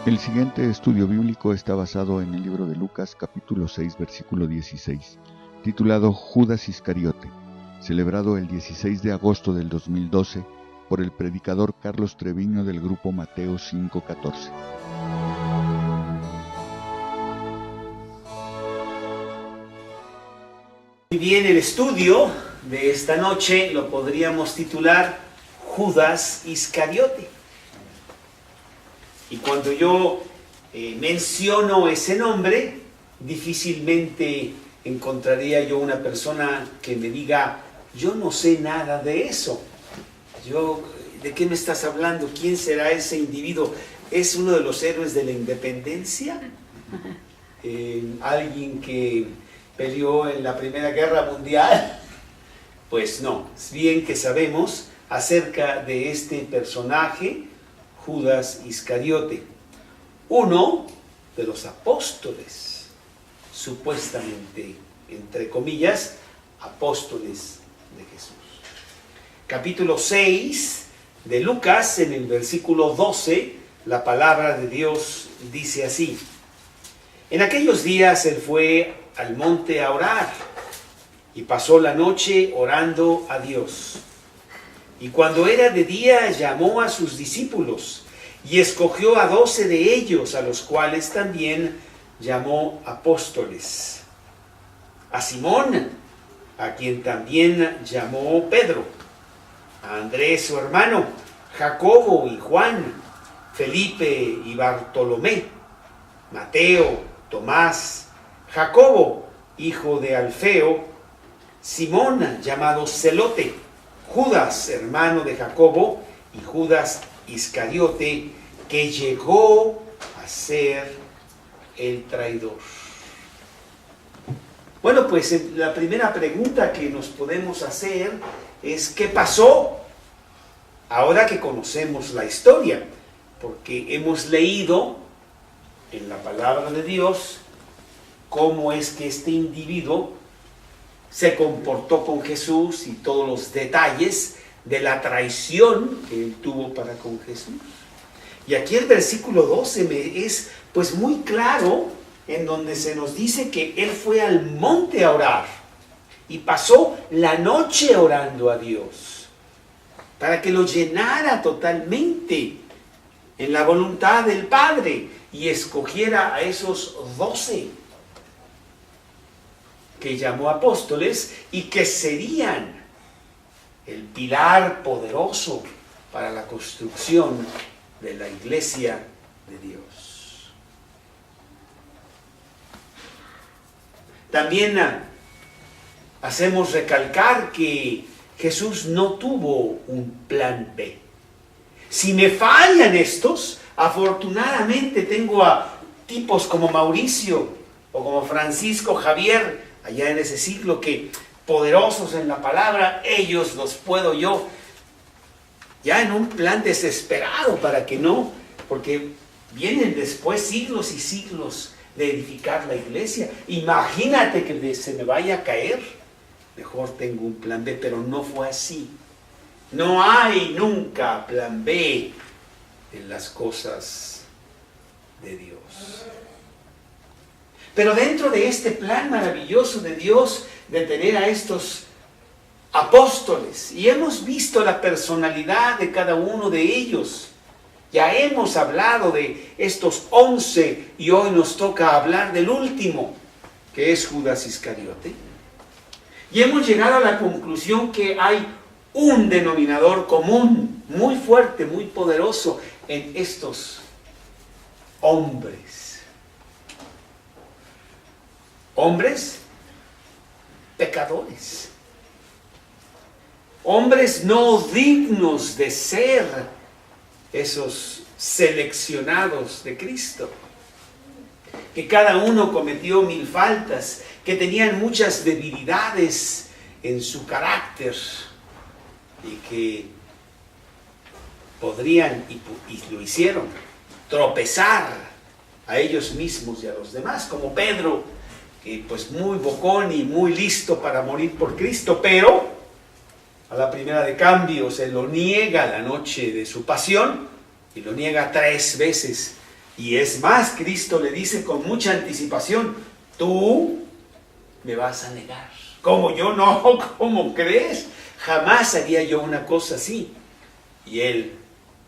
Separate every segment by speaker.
Speaker 1: El siguiente estudio bíblico está basado en el libro de Lucas, capítulo 6, versículo 16, titulado Judas Iscariote, celebrado el 16 de agosto del 2012 por el predicador Carlos Treviño del grupo Mateo 5:14.
Speaker 2: Muy bien, el estudio de esta noche lo podríamos titular Judas Iscariote. Y cuando yo menciono ese nombre, difícilmente encontraría yo una persona que me diga, yo no sé nada de eso. ¿De qué me estás hablando? ¿Quién será ese individuo? ¿Es uno de los héroes de la independencia? ¿Alguien que peleó en la Primera Guerra Mundial? Pues no, es bien que sabemos acerca de este personaje, Judas Iscariote, uno de los apóstoles, supuestamente, entre comillas, apóstoles de Jesús. Capítulo 6 de Lucas, en el versículo 12, la palabra de Dios dice así: En aquellos días él fue al monte a orar y pasó la noche orando a Dios. Y cuando era de día llamó a sus discípulos y escogió a 12 de ellos, a los cuales también llamó apóstoles. A Simón, a quien también llamó Pedro, a Andrés su hermano, Jacobo y Juan, Felipe y Bartolomé, Mateo, Tomás, Jacobo, hijo de Alfeo, Simón llamado Celote, Judas, hermano de Jacobo, y Judas Iscariote, que llegó a ser el traidor. Bueno, pues la primera pregunta que nos podemos hacer es ¿qué pasó? Ahora que conocemos la historia, porque hemos leído en la palabra de Dios cómo es que este individuo se comportó con Jesús y todos los detalles de la traición que él tuvo para con Jesús. Y aquí el versículo 12 es pues muy claro, en donde se nos dice que él fue al monte a orar y pasó la noche orando a Dios para que lo llenara totalmente en la voluntad del Padre y escogiera a esos 12 que llamó apóstoles y que serían el pilar poderoso para la construcción de la iglesia de Dios. También hacemos recalcar que Jesús no tuvo un plan B. Si me fallan estos, afortunadamente tengo a tipos como Mauricio o como Francisco Javier, allá en ese siglo, que poderosos en la palabra, ellos los puedo yo, ya en un plan desesperado para que no, porque vienen después siglos y siglos de edificar la iglesia. Imagínate que se me vaya a caer. Mejor tengo un plan B, pero no fue así. No hay nunca plan B en las cosas de Dios. Pero dentro de este plan maravilloso de Dios de tener a estos apóstoles, y hemos visto la personalidad de cada uno de ellos, ya hemos hablado de estos 11 y hoy nos toca hablar del último, que es Judas Iscariote, y hemos llegado a la conclusión que hay un denominador común muy fuerte, muy poderoso en estos hombres. Hombres pecadores, hombres no dignos de ser esos seleccionados de Cristo, que cada uno cometió 1000 faltas, que tenían muchas debilidades en su carácter y que podrían, y lo hicieron, tropezar a ellos mismos y a los demás, como Pedro, que pues muy bocón y muy listo para morir por Cristo, pero a la primera de cambio se lo niega la noche de su pasión y lo niega 3 veces Y es más, Cristo le dice con mucha anticipación, tú me vas a negar. ¿Cómo yo no? ¿Cómo crees? Jamás haría yo una cosa así. Y él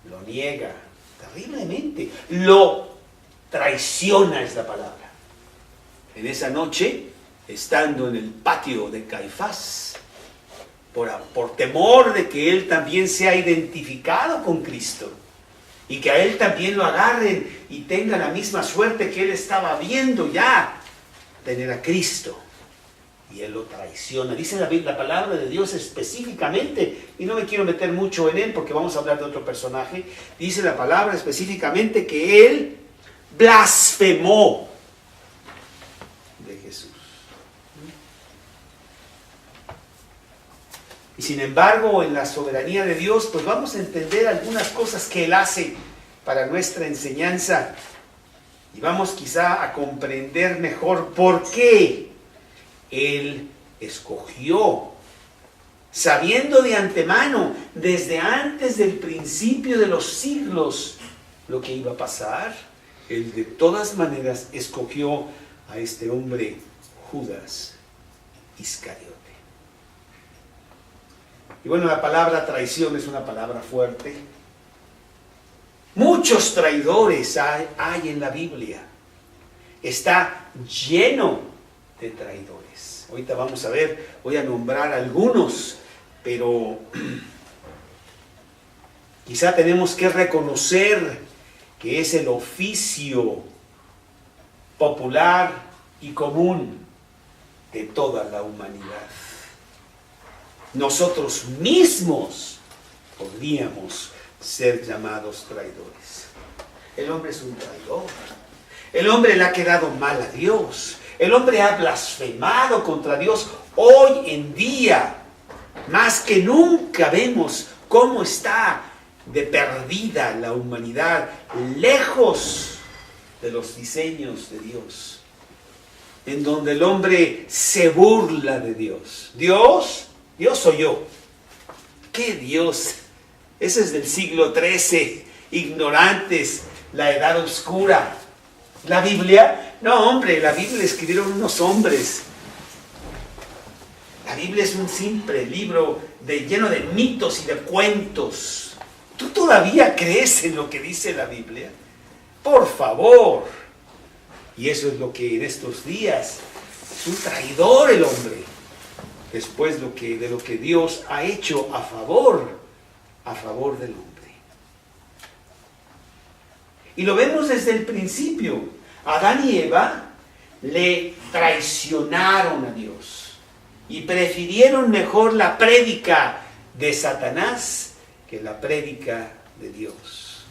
Speaker 2: lo niega terriblemente. Lo traiciona, es la palabra. En esa noche, estando en el patio de Caifás, por temor de que él también sea identificado con Cristo y que a él también lo agarren y tenga la misma suerte que él estaba viendo ya, tener a Cristo. Y él lo traiciona. Dice la palabra de Dios específicamente, y no me quiero meter mucho en él porque vamos a hablar de otro personaje. Dice la palabra específicamente que él blasfemó de Jesús. Y sin embargo, en la soberanía de Dios, pues vamos a entender algunas cosas que él hace para nuestra enseñanza. Y vamos quizá a comprender mejor por qué él escogió, sabiendo de antemano, desde antes del principio de los siglos, lo que iba a pasar. Él de todas maneras escogió a este hombre, Judas Iscariote. Y bueno, la palabra traición es una palabra fuerte. Muchos traidores hay en la Biblia. Está lleno de traidores. Ahorita vamos a ver, voy a nombrar algunos, pero quizá tenemos que reconocer que es el oficio popular y común de toda la humanidad. Nosotros mismos podríamos ser llamados traidores. El hombre es un traidor. El hombre le ha quedado mal a Dios. El hombre ha blasfemado contra Dios. Hoy en día, más que nunca, vemos cómo está de perdida la humanidad, lejos de los diseños de Dios, en donde el hombre se burla de Dios. Dios soy yo. ¿Qué Dios? Ese es del siglo XIII, ignorantes, la edad oscura. ¿La Biblia? No, hombre, la Biblia la escribieron unos hombres. La Biblia es un simple libro lleno de mitos y de cuentos. ¿Tú todavía crees en lo que dice la Biblia? Por favor. Y eso es lo que en estos días es un traidor el hombre. Después de lo que Dios ha hecho a favor del hombre. Y lo vemos desde el principio. Adán y Eva le traicionaron a Dios y prefirieron mejor la prédica de Satanás que la prédica de Dios.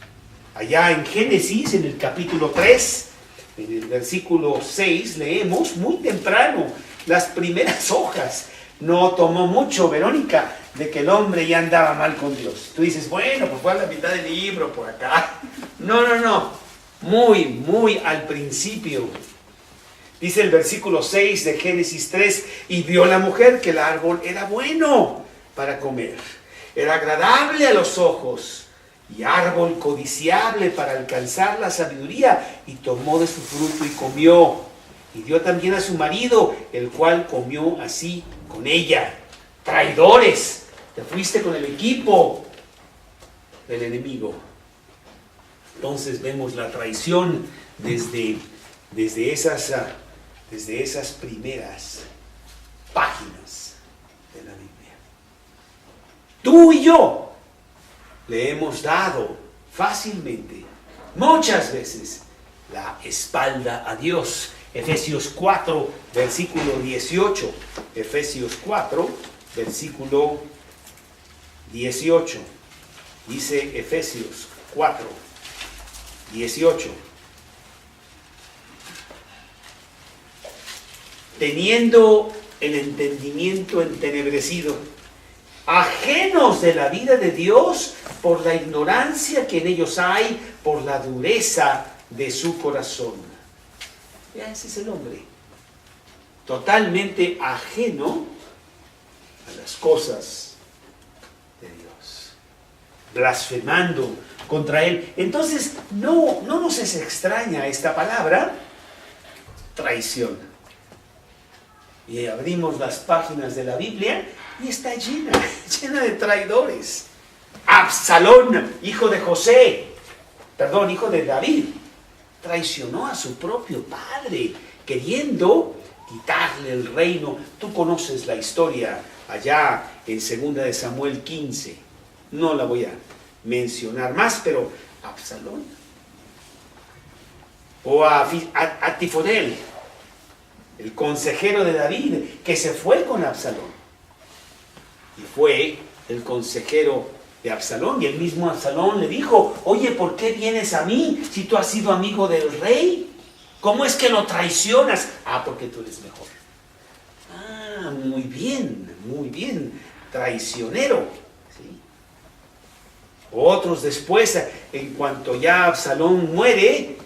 Speaker 2: Allá en Génesis, en el capítulo 3, en el versículo 6, leemos muy temprano las primeras hojas. No tomó mucho, Verónica, de que el hombre ya andaba mal con Dios. Tú dices, bueno, pues fue a la mitad del libro, por acá. No. Muy al principio. Dice el versículo 6 de Génesis 3, y vio la mujer que el árbol era bueno para comer. Era agradable a los ojos y árbol codiciable para alcanzar la sabiduría, y tomó de su fruto y comió. Y dio también a su marido, el cual comió así con ella. Traidores, te fuiste con el equipo del enemigo. Entonces vemos la traición desde esas primeras páginas de la Biblia. Tú y yo le hemos dado fácilmente, muchas veces, la espalda a Dios. Efesios 4, versículo 18. Efesios 4, versículo 18. Dice Efesios 4, 18. Teniendo el entendimiento entenebrecido, ajenos de la vida de Dios por la ignorancia que en ellos hay, por la dureza de su corazón. Ya ese es el hombre, totalmente ajeno a las cosas de Dios. blasfemando contra él. Entonces, no nos es extraña esta palabra, traición. Y abrimos las páginas de la Biblia y está llena de traidores. Absalón, hijo de David, traicionó a su propio padre, queriendo quitarle el reino. Tú conoces la historia allá en 2 de Samuel 15. No la voy a mencionar más, pero Absalón. O a Tifodel, el consejero de David, que se fue con Absalón. Y fue el consejero de Absalón, y el mismo Absalón le dijo: oye, ¿por qué vienes a mí si tú has sido amigo del rey? ¿Cómo es que lo traicionas? Porque tú eres mejor. Muy bien, traicionero. ¿Sí? Otros después, en cuanto ya Absalón muere,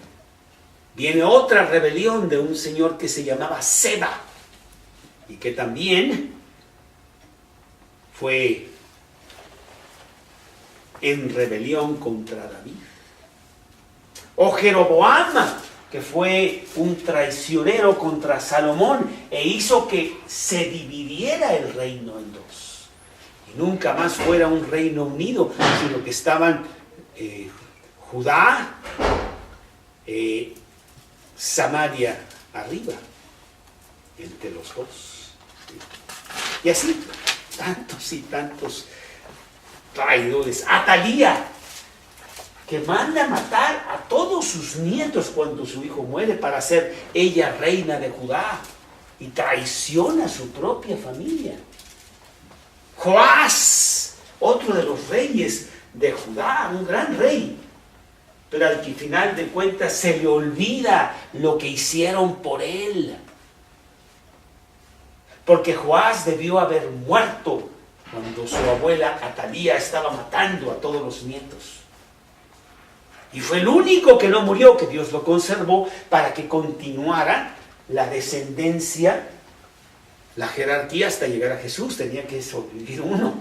Speaker 2: viene otra rebelión de un señor que se llamaba Seba, y que también fue en rebelión contra David. O Jeroboam, que fue un traicionero contra Salomón e hizo que se dividiera el reino en dos. Y nunca más fuera un reino unido, sino que estaban Judá, Samaria arriba, entre los dos. Y así, tantos y tantos traidores. Atalía, que manda a matar a todos sus nietos cuando su hijo muere para ser ella reina de Judá, y traiciona a su propia familia. Joás, otro de los reyes de Judá, un gran rey, pero al final de cuentas se le olvida lo que hicieron por él, porque Joás debió haber muerto cuando su abuela Atalía estaba matando a todos los nietos. Y fue el único que no murió, que Dios lo conservó para que continuara la descendencia, la jerarquía hasta llegar a Jesús. Tenía que sobrevivir uno,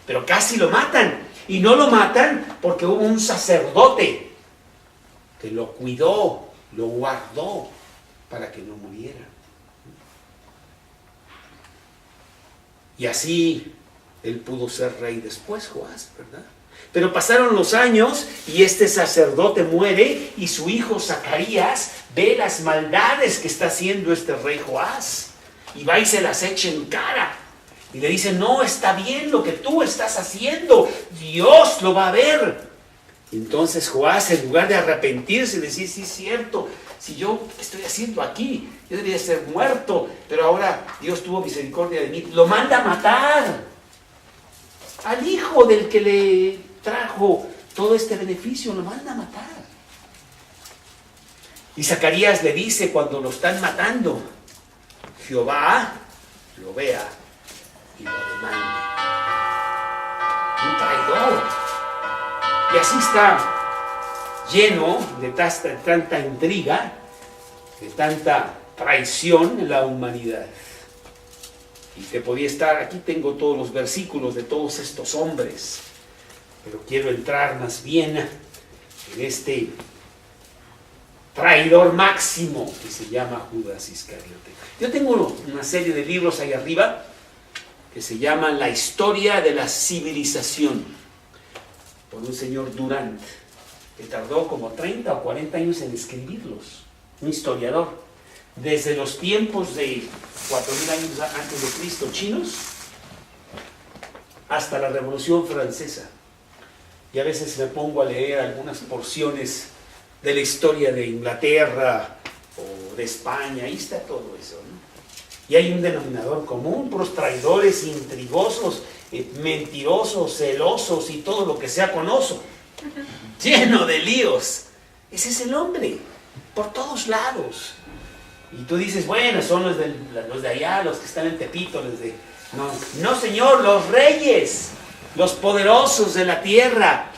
Speaker 2: pero casi lo matan. Y no lo matan porque hubo un sacerdote que lo cuidó, lo guardó para que no muriera. Y así él pudo ser rey después, Joás, ¿verdad? Pero pasaron los años y este sacerdote muere, y su hijo Zacarías ve las maldades que está haciendo este rey Joás, y va y se las echa en cara y le dice: no está bien lo que tú estás haciendo, Dios lo va a ver. Y entonces Joás, en lugar de arrepentirse y decir: sí, es cierto, si yo estoy haciendo aquí, yo debería ser muerto, pero ahora Dios tuvo misericordia de mí, lo manda a matar al hijo del que le trajo todo este beneficio, lo manda a matar. Y Zacarías le dice cuando lo están matando: Jehová lo vea y lo demande. Un traidor. Y así está lleno de tanta intriga, de tanta traición en la humanidad. Y te podía estar, aquí tengo todos los versículos de todos estos hombres, pero quiero entrar más bien en este traidor máximo que se llama Judas Iscariote. Yo tengo una serie de libros ahí arriba que se llaman La historia de la civilización, por un señor Durant, que tardó como 30 o 40 años en escribirlos, un historiador, desde los tiempos de 4000 años antes de Cristo chinos hasta la Revolución Francesa. Y a veces me pongo a leer algunas porciones de la historia de Inglaterra o de España, ahí está todo eso, ¿no? Y hay un denominador común: puros traidores, intrigosos, mentirosos, celosos y todo lo que sea con oso, lleno de líos. Ese es el hombre, por todos lados. Y tú dices: bueno, son los de allá, los que están en Tepito, los de... No, señor, los reyes, los poderosos de la tierra,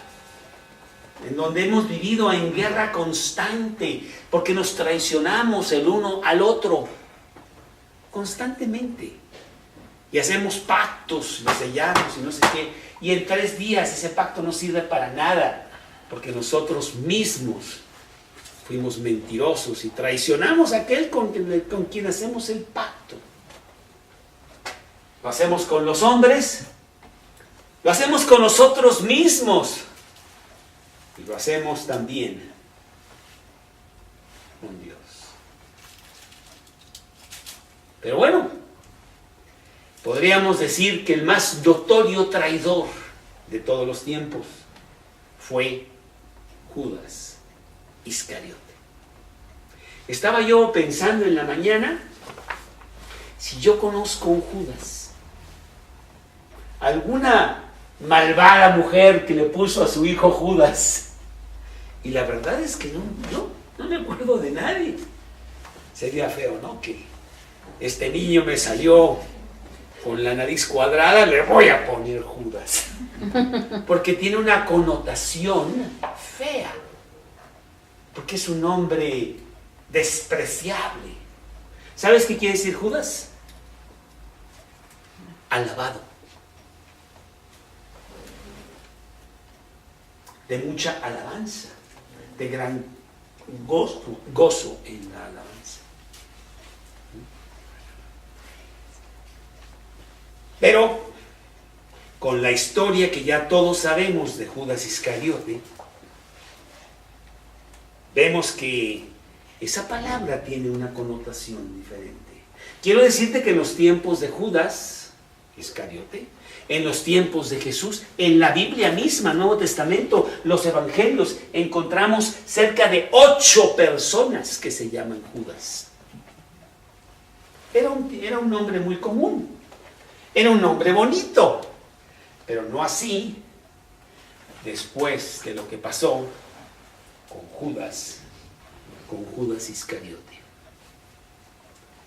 Speaker 2: en donde hemos vivido en guerra constante, porque nos traicionamos el uno al otro constantemente, y hacemos pactos y sellamos y no sé qué, y en 3 días ese pacto no sirve para nada, porque nosotros mismos fuimos mentirosos y traicionamos a aquel con quien hacemos el pacto. Lo hacemos con los hombres, lo hacemos con nosotros mismos y lo hacemos también con Dios. Pero bueno, podríamos decir que el más notorio traidor de todos los tiempos fue Judas Iscariote. Estaba yo pensando en la mañana, si yo conozco un Judas, alguna malvada mujer que le puso a su hijo Judas, y la verdad es que no me acuerdo de nadie. Sería feo, ¿no? Que este niño me salió con la nariz cuadrada, le voy a poner Judas, porque tiene una connotación fea, porque es un nombre despreciable. ¿Sabes qué quiere decir Judas? Alabado, de mucha alabanza, de gran gozo en la alabanza. Pero con la historia que ya todos sabemos de Judas Iscariote, vemos que esa palabra tiene una connotación diferente. Quiero decirte que en los tiempos de Judas Iscariote, en los tiempos de Jesús, en la Biblia misma, Nuevo Testamento, los Evangelios, encontramos cerca de 8 personas que se llaman Judas. Era un nombre muy común. Era un nombre bonito, pero no así después de lo que pasó con Judas Iscariote.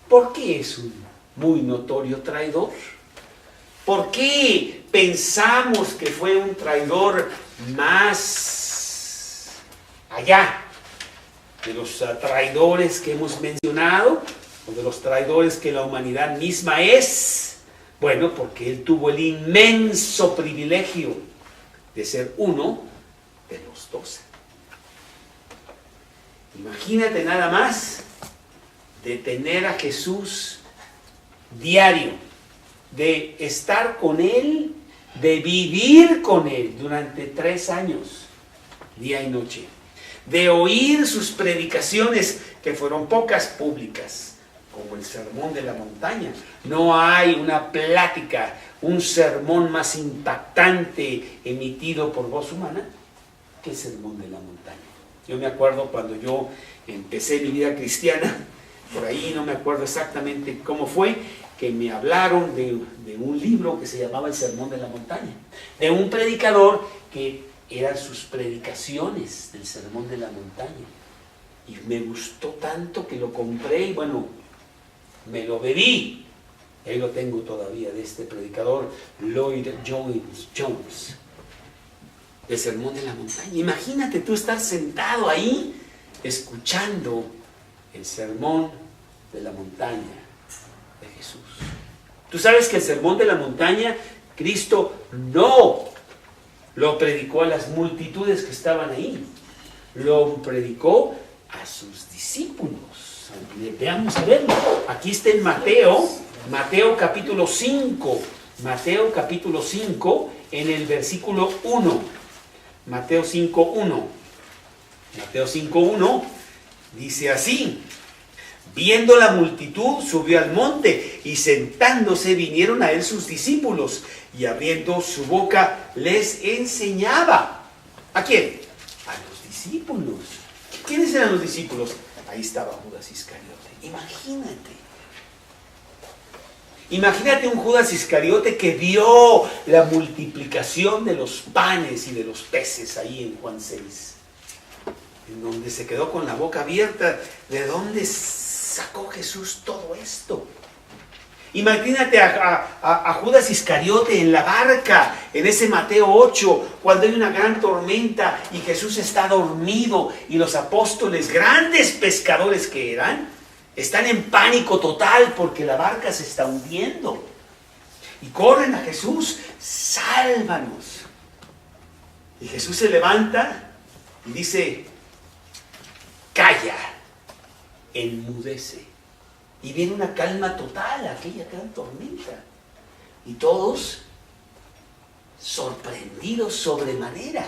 Speaker 2: ¿Por qué es un muy notorio traidor? ¿Por qué pensamos que fue un traidor más allá de los traidores que hemos mencionado o de los traidores que la humanidad misma es? Bueno, porque él tuvo el inmenso privilegio de ser uno de los 12. Imagínate nada más de tener a Jesús diario, de estar con él, de vivir con él durante 3 años, día y noche, de oír sus predicaciones, que fueron pocas, públicas, como el Sermón de la Montaña. No hay una plática, un sermón más impactante emitido por voz humana que el Sermón de la Montaña. Yo me acuerdo cuando yo empecé mi vida cristiana, por ahí no me acuerdo exactamente cómo fue, que me hablaron de un libro que se llamaba El Sermón de la Montaña, de un predicador que eran sus predicaciones del Sermón de la Montaña. Y me gustó tanto que lo compré y bueno, me lo bebí. Ahí lo tengo todavía, de este predicador Lloyd Jones, el Sermón de la Montaña. Imagínate tú estar sentado ahí escuchando el Sermón de la Montaña de Jesús. Tú sabes que el Sermón de la Montaña Cristo no lo predicó a las multitudes que estaban ahí, lo predicó a sus discípulos. Veamos a verlo. Aquí está en Mateo capítulo 5, en el versículo 1. Mateo 5:1 dice así: viendo la multitud, subió al monte, y sentándose vinieron a él sus discípulos, y abriendo su boca les enseñaba. ¿A quién? A los discípulos. ¿Quiénes eran los discípulos? Ahí estaba Judas Iscariote. Imagínate un Judas Iscariote que vio la multiplicación de los panes y de los peces ahí en Juan 6, en donde se quedó con la boca abierta. ¿De dónde sacó Jesús todo esto? Imagínate a Judas Iscariote en la barca, en ese Mateo 8, cuando hay una gran tormenta y Jesús está dormido y los apóstoles, grandes pescadores que eran, están en pánico total porque la barca se está hundiendo. Y corren a Jesús: sálvanos. Y Jesús se levanta y dice, calla, enmudece. Y viene una calma total, aquella gran tormenta. Y todos sorprendidos sobremanera.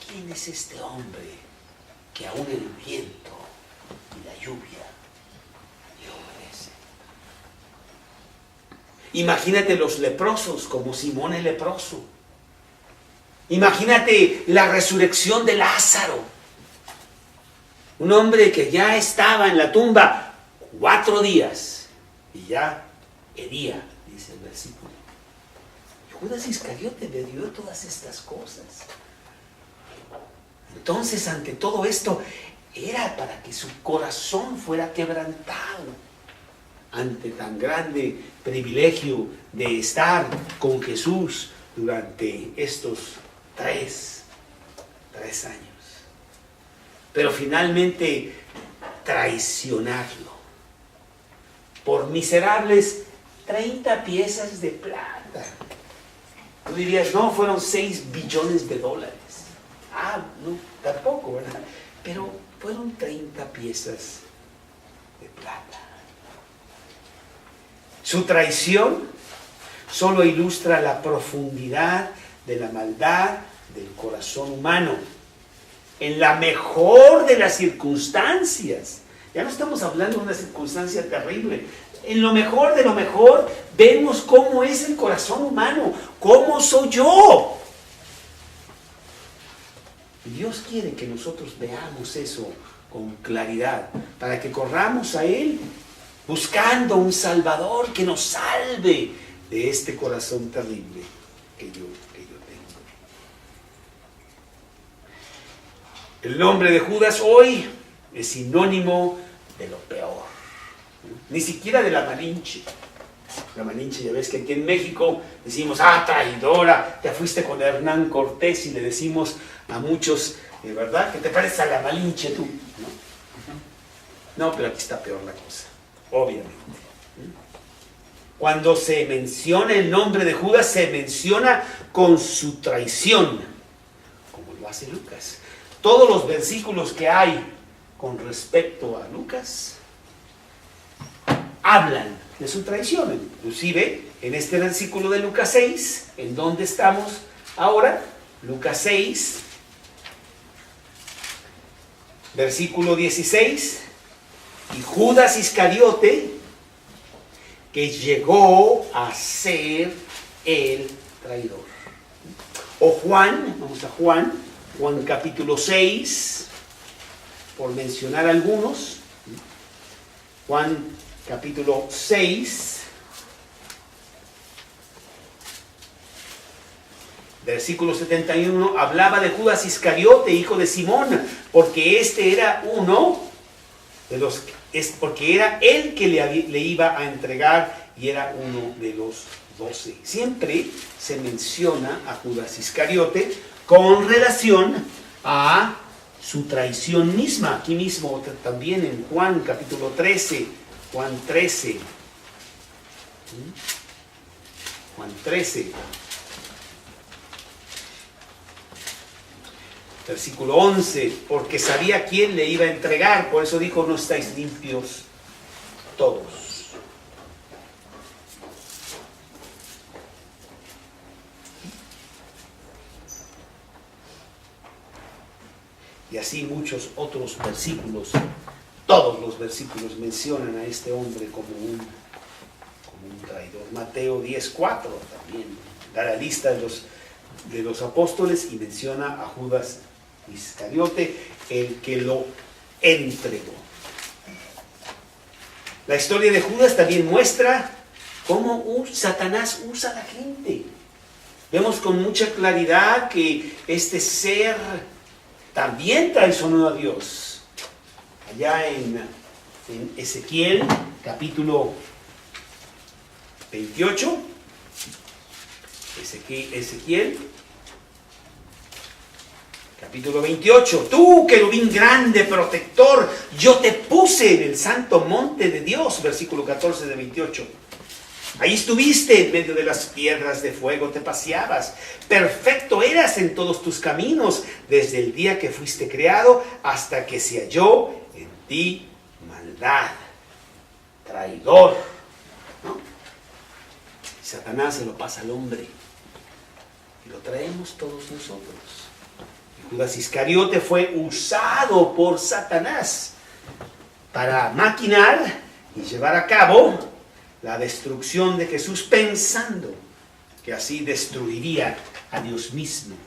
Speaker 2: ¿Quién es este hombre que aún el viento y la lluvia le obedecen? Imagínate los leprosos como Simón el leproso. Imagínate la resurrección de Lázaro. Un hombre que ya estaba en la tumba 4 días y ya hería, dice el versículo. Judas Iscariote le dio todas estas cosas. Entonces, ante todo esto, era para que su corazón fuera quebrantado ante tan grande privilegio de estar con Jesús durante estos 3 años. Pero finalmente traicionarlo por miserables 30 piezas de plata. Tú dirías, no, fueron 6 billones de dólares. No, tampoco, ¿verdad? Pero fueron 30 piezas de plata. Su traición solo ilustra la profundidad de la maldad del corazón humano. En la mejor de las circunstancias. Ya no estamos hablando de una circunstancia terrible. En lo mejor de lo mejor, vemos cómo es el corazón humano. ¿Cómo soy yo? Dios quiere que nosotros veamos eso con claridad, para que corramos a Él buscando un Salvador que nos salve de este corazón terrible que yo tengo. El nombre de Judas hoy es sinónimo de lo peor, ni siquiera de la Malinche. La Malinche, ya ves que aquí en México decimos, traidora, te fuiste con Hernán Cortés, y le decimos a muchos, ¿verdad? Que te pareces a la Malinche tú, ¿no? Pero aquí está peor la cosa, obviamente. Cuando se menciona el nombre de Judas, se menciona con su traición, como lo hace Lucas. Todos los versículos que hay con respecto a Lucas hablan de su traición. Inclusive en este versículo de Lucas 6, en donde estamos ahora, Lucas 6, versículo 16, y Judas Iscariote, que llegó a ser el traidor. O Juan, vamos a Juan capítulo 6, por mencionar algunos. Juan capítulo 6, versículo 71, hablaba de Judas Iscariote, hijo de Simón, porque este era uno de los, porque era el que le iba a entregar y era uno de los 12. Siempre se menciona a Judas Iscariote con relación a su traición misma. Aquí mismo también en Juan capítulo 13, Juan 13, versículo 11, porque sabía quién le iba a entregar, por eso dijo, no estáis limpios todos. Y así muchos otros versículos, todos los versículos mencionan a este hombre como un traidor. Mateo 10:4 también da la lista de los apóstoles y menciona a Judas Iscariote, el que lo entregó. La historia de Judas también muestra cómo Satanás usa a la gente. Vemos con mucha claridad que este ser también traicionó a Dios. Allá en Ezequiel, capítulo 28, Ezequiel, capítulo 28, tú, querubín grande, protector, yo te puse en el santo monte de Dios, versículo 14 de 28. Ahí estuviste en medio de las piedras de fuego, te paseabas. Perfecto eras en todos tus caminos, desde el día que fuiste creado hasta que se halló en ti maldad. Traidor, ¿no? Satanás se lo pasa al hombre y lo traemos todos nosotros. Y Judas Iscariote fue usado por Satanás para maquinar y llevar a cabo la destrucción de Jesús, pensando que así destruiría a Dios mismo.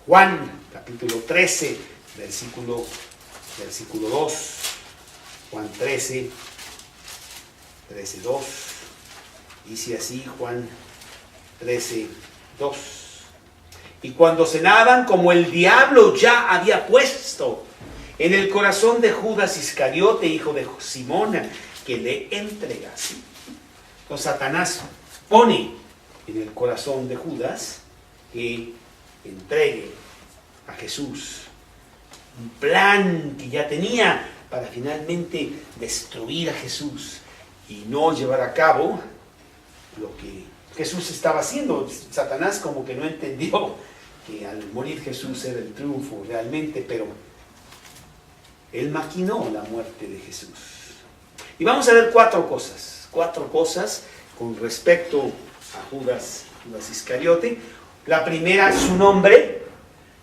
Speaker 2: Juan capítulo 13, versículo 2. Juan 13, 2. Dice así Juan 13, 2. Y cuando cenaban, como el diablo ya había puesto en el corazón de Judas Iscariote, hijo de Simón, que le entregase. Entonces Satanás pone en el corazón de Judas que entregue a Jesús. Un plan que ya tenía para finalmente destruir a Jesús y no llevar a cabo lo que Jesús estaba haciendo. Satanás como que no entendió que al morir Jesús era el triunfo realmente, pero él maquinó la muerte de Jesús. Y vamos a ver cuatro cosas con respecto a Judas Iscariote. La primera, su nombre,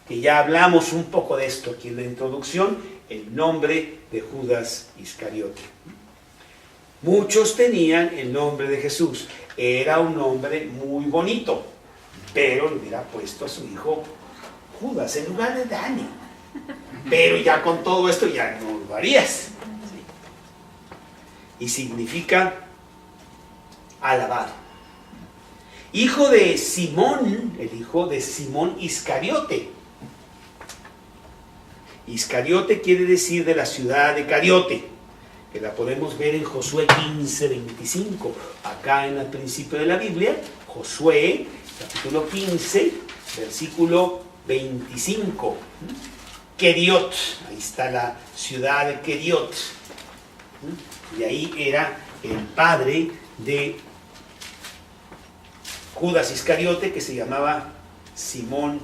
Speaker 2: que ya hablamos un poco de esto aquí en la introducción, el nombre de Judas Iscariote. Muchos tenían el nombre de Jesús. Era un nombre muy bonito, pero le hubiera puesto a su hijo Judas en lugar de Dani. Pero ya con todo esto ya no lo harías. ¿Sí? Y significa alabado. Hijo de Simón, el hijo de Simón Iscariote. Iscariote quiere decir de la ciudad de Cariote, que la podemos ver en Josué 15, 25. Acá en el principio de la Biblia, Josué, capítulo 15, versículo 25. Keriot, ahí está la ciudad de Keriot. Y ahí era el padre de Judas Iscariote, que se llamaba Simón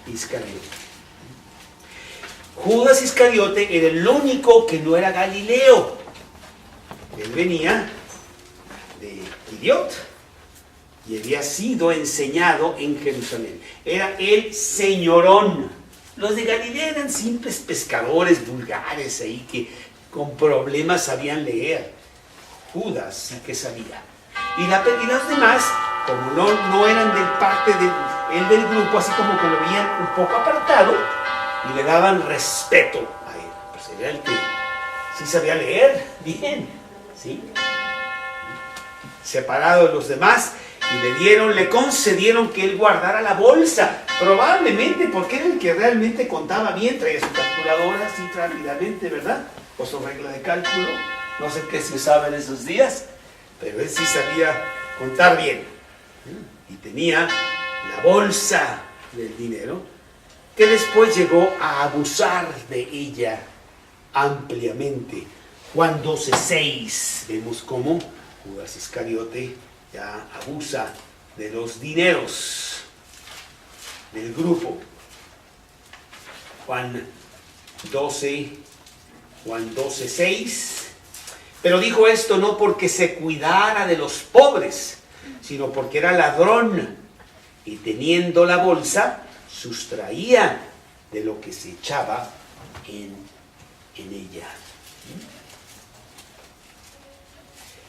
Speaker 2: Iscariote. Judas Iscariote era el único que no era Galileo. Él venía de Keriot y había sido enseñado en Jerusalén. Era el señorón. Los de Galilea eran simples pescadores vulgares ahí que con problemas sabían leer. Judas sí que sabía. Y los demás, como no eran de parte del grupo, así como que lo veían un poco apartado y le daban respeto a él. Pues era el que sí sabía leer bien, ¿sí? Separado de los demás, y le concedieron que él guardara la bolsa, probablemente porque era el que realmente contaba bien, traía su calculadora así rápidamente, ¿verdad? O su regla de cálculo, no sé qué se usaba en esos días, pero él sí sabía contar bien. Y tenía la bolsa del dinero, que después llegó a abusar de ella ampliamente. Juan 12:6, vemos cómo Judas Iscariote ya abusa de los dineros del grupo. Juan 12:6. Pero dijo esto no porque se cuidara de los pobres, sino porque era ladrón, y teniendo la bolsa, sustraía de lo que se echaba en ella.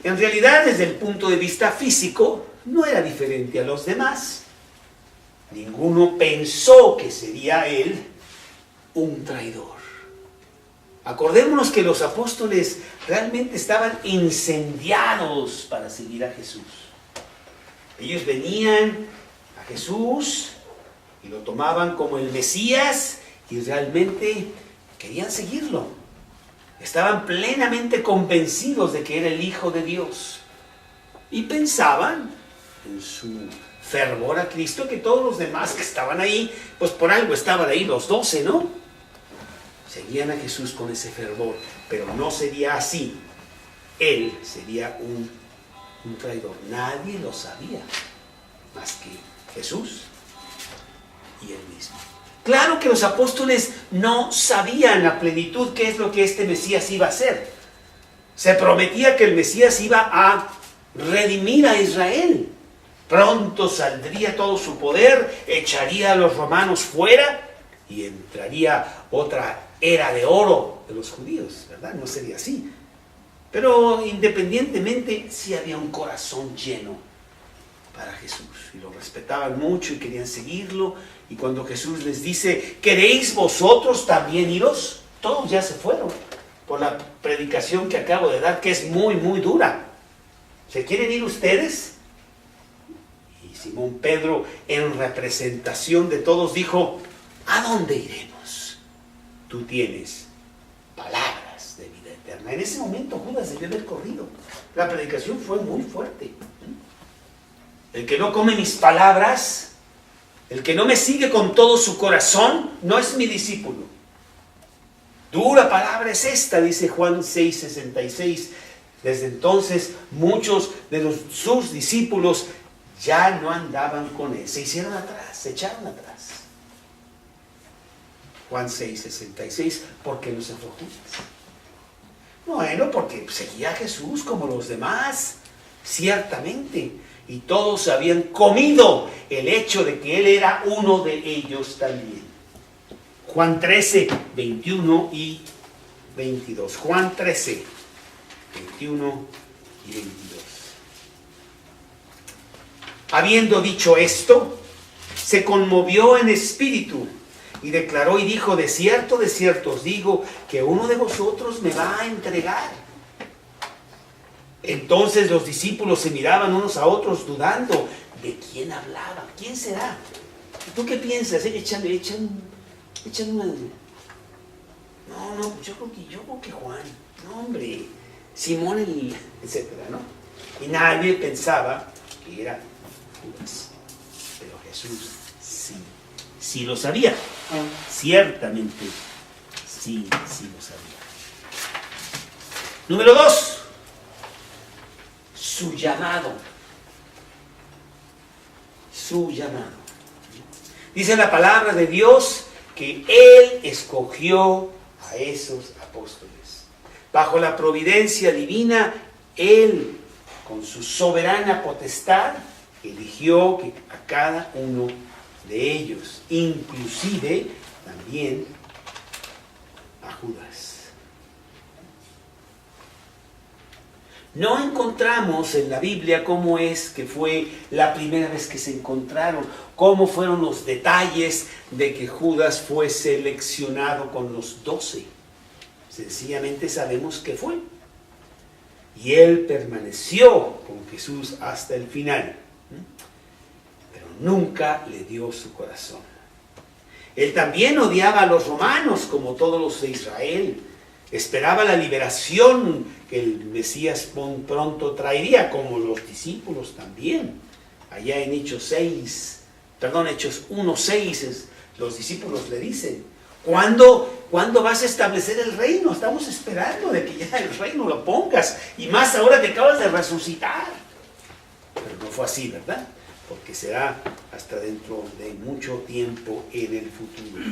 Speaker 2: En realidad, desde el punto de vista físico, no era diferente a los demás. Ninguno pensó que sería él un traidor. Acordémonos que los apóstoles realmente estaban incendiados para seguir a Jesús. Ellos venían a Jesús y lo tomaban como el Mesías y realmente querían seguirlo. Estaban plenamente convencidos de que era el Hijo de Dios. Y pensaban en su fervor a Cristo que todos los demás que estaban ahí, pues por algo estaban ahí los 12, ¿no? Seguían a Jesús con ese fervor, pero no sería así. Él sería un traidor. Nadie lo sabía, más que Jesús y él mismo. Claro que los apóstoles no sabían a plenitud qué es lo que este Mesías iba a hacer. Se prometía que el Mesías iba a redimir a Israel. Pronto saldría todo su poder, echaría a los romanos fuera y entraría otra era de oro de los judíos, ¿verdad? No sería así. Pero independientemente, sí había un corazón lleno para Jesús. Y lo respetaban mucho y querían seguirlo. Y cuando Jesús les dice, ¿queréis vosotros también iros? Todos ya se fueron por la predicación que acabo de dar, que es muy, muy dura. ¿Se quieren ir ustedes? Y Simón Pedro, en representación de todos, dijo, ¿a dónde iremos? Tú tienes palabras de vida eterna. En ese momento Judas debió haber corrido. La predicación fue muy fuerte. El que no come mis palabras, el que no me sigue con todo su corazón, no es mi discípulo. Dura palabra es esta, dice Juan 6:66. Desde entonces muchos de sus discípulos ya no andaban con él. Se hicieron atrás, se echaron atrás. Juan 6:66, ¿por qué no se fue Judas? Bueno, porque seguía a Jesús como los demás, ciertamente. Y todos habían comido el hecho de que él era uno de ellos también. Juan 13, 21 y 22. Juan 13, 21 y 22. Habiendo dicho esto, se conmovió en espíritu y declaró y dijo, de cierto os digo, que uno de vosotros me va a entregar. Entonces los discípulos se miraban unos a otros dudando de quién hablaba. ¿Quién será? ¿Tú qué piensas? Échale una... No, yo creo que Juan. No, hombre, Simón, etcétera, ¿no? Y nadie pensaba que era Judas. Pero Jesús sí lo sabía. Ciertamente sí lo sabía. Número 2. Su llamado. Dice la palabra de Dios que Él escogió a esos apóstoles. Bajo la providencia divina, Él, con su soberana potestad, eligió a cada uno de ellos, inclusive también a Judas. No encontramos en la Biblia cómo es que fue la primera vez que se encontraron, cómo fueron los detalles de que Judas fue seleccionado con los 12. Sencillamente sabemos que fue. Y él permaneció con Jesús hasta el final, pero nunca le dio su corazón. Él también odiaba a los romanos como todos los de Israel. Esperaba la liberación que el Mesías pronto traería, como los discípulos también. Allá en Hechos 1:6, los discípulos le dicen, ¿cuándo vas a establecer el reino? Estamos esperando de que ya el reino lo pongas, y más ahora que acabas de resucitar. Pero no fue así, ¿verdad? Porque será hasta dentro de mucho tiempo en el futuro.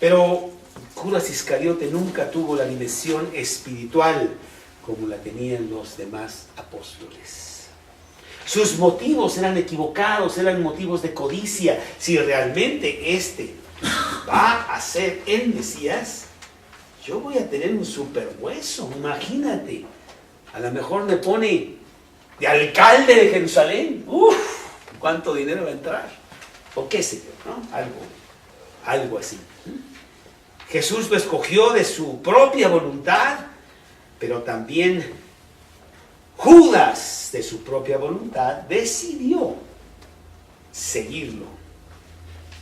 Speaker 2: Pero Judas Iscariote nunca tuvo la dimensión espiritual como la tenían los demás apóstoles. Sus motivos eran equivocados, eran motivos de codicia. Si realmente este va a ser el Mesías, yo voy a tener un super hueso, imagínate. A lo mejor me pone de alcalde de Jerusalén. ¡Uf! ¿Cuánto dinero va a entrar? O qué sé yo, ¿no? Algo así. Jesús lo escogió de su propia voluntad, pero también Judas, de su propia voluntad, decidió seguirlo.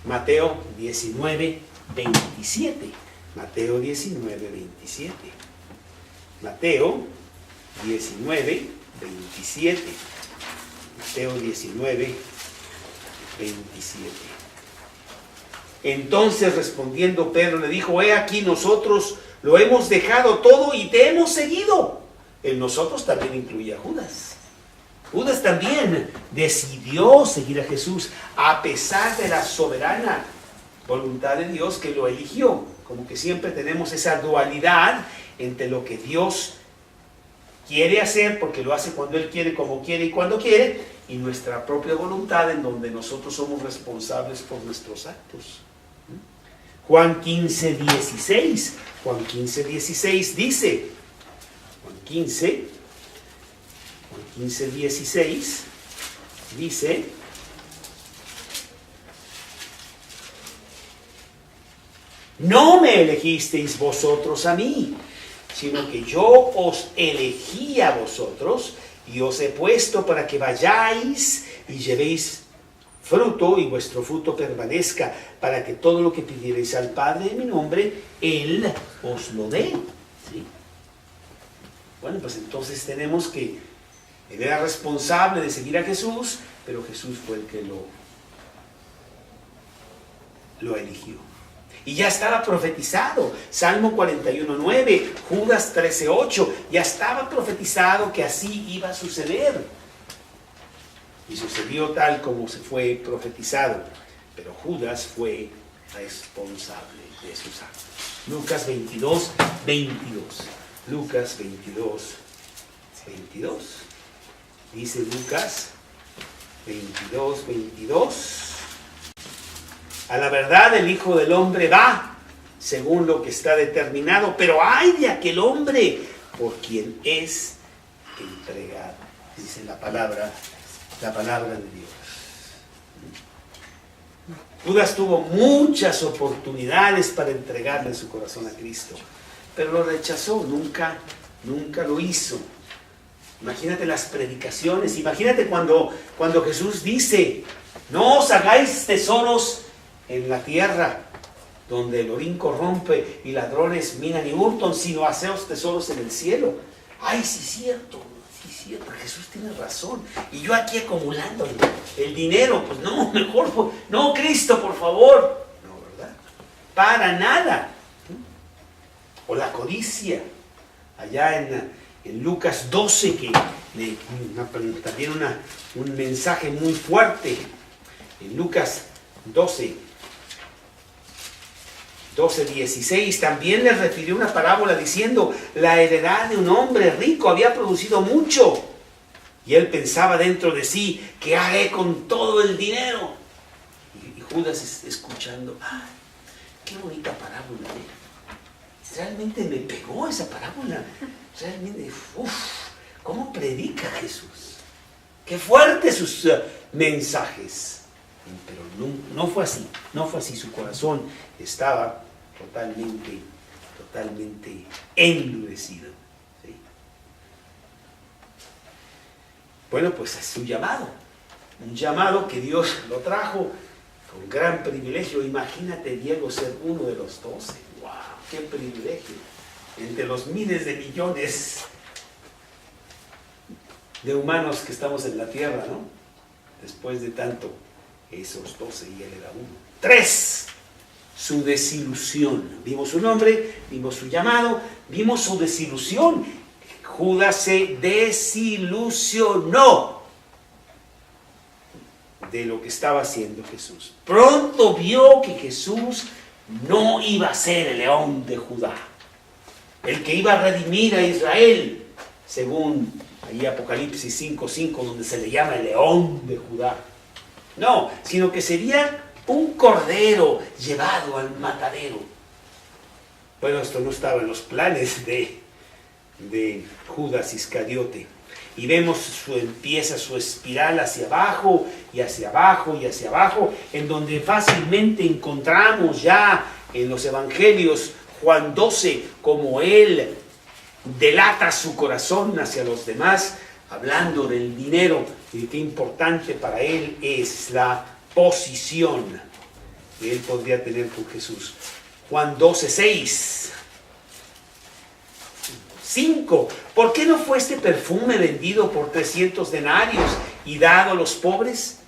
Speaker 2: Mateo 19:27. Mateo 19:27. Mateo 19:27. Mateo 19:27. Entonces respondiendo Pedro le dijo: he aquí, nosotros lo hemos dejado todo y te hemos seguido. En nosotros también incluye a Judas. Judas también decidió seguir a Jesús a pesar de la soberana voluntad de Dios que lo eligió. Como que siempre tenemos esa dualidad entre lo que Dios quiere hacer, porque lo hace cuando Él quiere, como quiere y cuando quiere, y nuestra propia voluntad, en donde nosotros somos responsables por nuestros actos. Juan 15:16. Juan 15:16 dice, Juan 15:16 dice: no me elegisteis vosotros a mí, sino que yo os elegí a vosotros y os he puesto para que vayáis y llevéis fruto y vuestro fruto permanezca, para que todo lo que pidierais al Padre en mi nombre, Él os lo dé. ¿Sí? Bueno, pues entonces tenemos que Él era responsable de seguir a Jesús, pero Jesús fue el que lo eligió. Y ya estaba profetizado, Salmo 41:9, Judas 13:8, ya estaba profetizado que así iba a suceder. Y sucedió tal como se fue profetizado, pero Judas fue responsable de sus actos. Lucas 22:22. Lucas 22:22. Dice Lucas 22:22. A la verdad el Hijo del Hombre va según lo que está determinado, pero ay de aquel hombre por quien es entregado. Dice la palabra de Dios. Judas tuvo muchas oportunidades para entregarle su corazón a Cristo, pero lo rechazó, nunca lo hizo. Imagínate las predicaciones, imagínate cuando Jesús dice: no os hagáis tesoros en la tierra, donde el orín corrompe y ladrones minan y hurtan, sino haceos tesoros en el cielo. Ay, sí es cierto, Jesús tiene razón. Y yo aquí acumulando el dinero, pues no, mejor, no, Cristo, por favor. No, ¿verdad? Para nada. O la codicia, allá en Lucas 12, que también un mensaje muy fuerte. En Lucas 12:16 también les refirió una parábola diciendo: la heredad de un hombre rico había producido mucho, y él pensaba dentro de sí: ¿qué haré con todo el dinero? Y Judas escuchando: ¡ay, qué bonita parábola! Realmente me pegó esa parábola. Realmente, ¿cómo predica Jesús? ¡Qué fuertes sus mensajes! Pero no fue así, su corazón estaba totalmente endurecido. ¿Sí? Bueno, pues es un llamado que Dios lo trajo con gran privilegio. Imagínate, Diego, ser uno de los 12. ¡Wow! ¡Qué privilegio! Entre los miles de millones de humanos que estamos en la tierra, ¿no? Después de tanto, esos 12 y él era uno. 3. Su desilusión. Vimos su nombre, vimos su llamado, vimos su desilusión. Judas se desilusionó de lo que estaba haciendo Jesús. Pronto vio que Jesús no iba a ser el león de Judá, el que iba a redimir a Israel, según ahí Apocalipsis 5:5, donde se le llama el león de Judá. No, sino que sería un cordero llevado al matadero. Bueno, esto no estaba en los planes de Judas Iscariote. Y vemos empieza su espiral hacia abajo y hacia abajo y hacia abajo, en donde fácilmente encontramos ya en los evangelios Juan 12, como él delata su corazón hacia los demás, hablando del dinero y de qué importante para él es la posición que él podría tener con Jesús. Juan 12:6. 5. ¿Por qué no fue este perfume vendido por 300 denarios y dado a los pobres?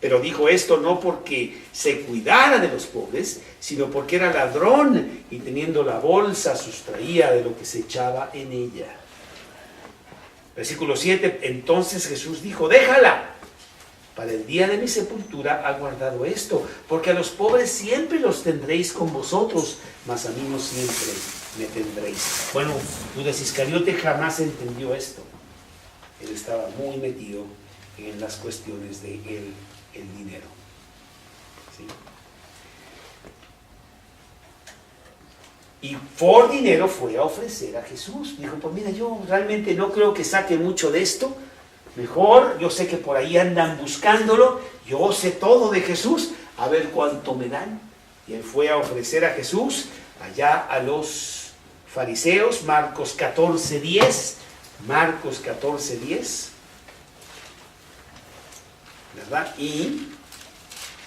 Speaker 2: Pero dijo esto no porque se cuidara de los pobres, sino porque era ladrón y teniendo la bolsa sustraía de lo que se echaba en ella. Versículo 7, entonces Jesús dijo, déjala, para el día de mi sepultura ha guardado esto, porque a los pobres siempre los tendréis con vosotros, mas a mí no siempre me tendréis. Bueno, Judas Iscariote jamás entendió esto. Él estaba muy metido en las cuestiones de el dinero. ¿Sí? Y por dinero fue a ofrecer a Jesús. Dijo, pues mira, yo realmente no creo que saque mucho de esto. Mejor, yo sé que por ahí andan buscándolo. Yo sé todo de Jesús. A ver cuánto me dan. Y él fue a ofrecer a Jesús allá a los fariseos. Marcos 14:10. Marcos 14:10. ¿Verdad? Y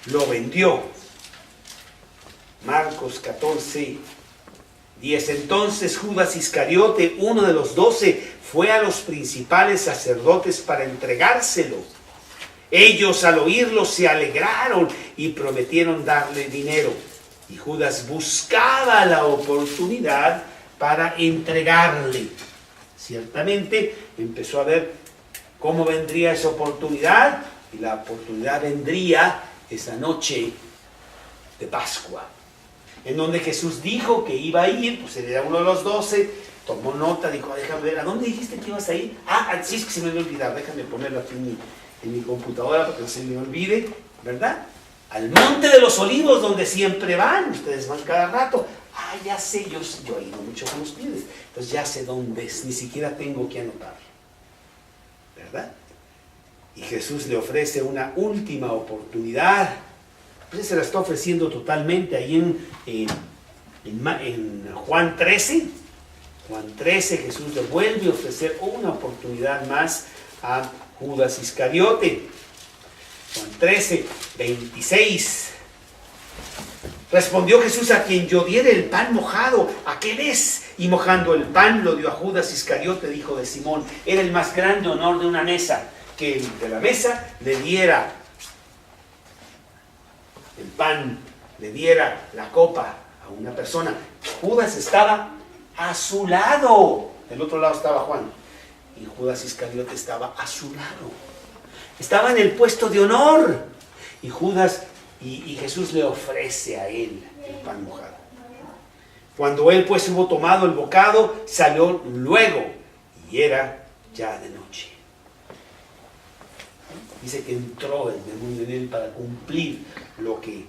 Speaker 2: lo vendió. Marcos 14:10. Entonces Judas Iscariote, uno de los 12, fue a los principales sacerdotes para entregárselo. Ellos al oírlo se alegraron y prometieron darle dinero. Y Judas buscaba la oportunidad para entregarle. Ciertamente empezó a ver cómo vendría esa oportunidad, y la oportunidad vendría esa noche de Pascua, en donde Jesús dijo que iba a ir. Pues él era uno de los 12, tomó nota, dijo, déjame ver, ¿a dónde dijiste que ibas a ir? Sí, es que se me va a olvidar, déjame ponerlo aquí en mi computadora para que no se me olvide, ¿verdad? Al Monte de los Olivos, donde siempre van, ustedes van cada rato. Ya sé, yo he ido mucho con ustedes, entonces ya sé dónde es, ni siquiera tengo que anotarlo, ¿verdad? Y Jesús le ofrece una última oportunidad. Pues se la está ofreciendo totalmente ahí en Juan 13. Juan 13, Jesús le vuelve a ofrecer una oportunidad más a Judas Iscariote. Juan 13, 26. Respondió Jesús, a quien yo diere el pan mojado, ¿a qué es? Y mojando el pan lo dio a Judas Iscariote, hijo de Simón. Era el más grande honor de una mesa, que el de la mesa le diera el pan, le diera la copa a una persona. Judas estaba a su lado. Del otro lado estaba Juan. Y Judas Iscariote estaba a su lado. Estaba en el puesto de honor. Y Judas y Jesús le ofrece a él el pan mojado. Cuando él pues hubo tomado el bocado, salió luego, y era ya de noche. Dice que entró el demonio en él para cumplir lo que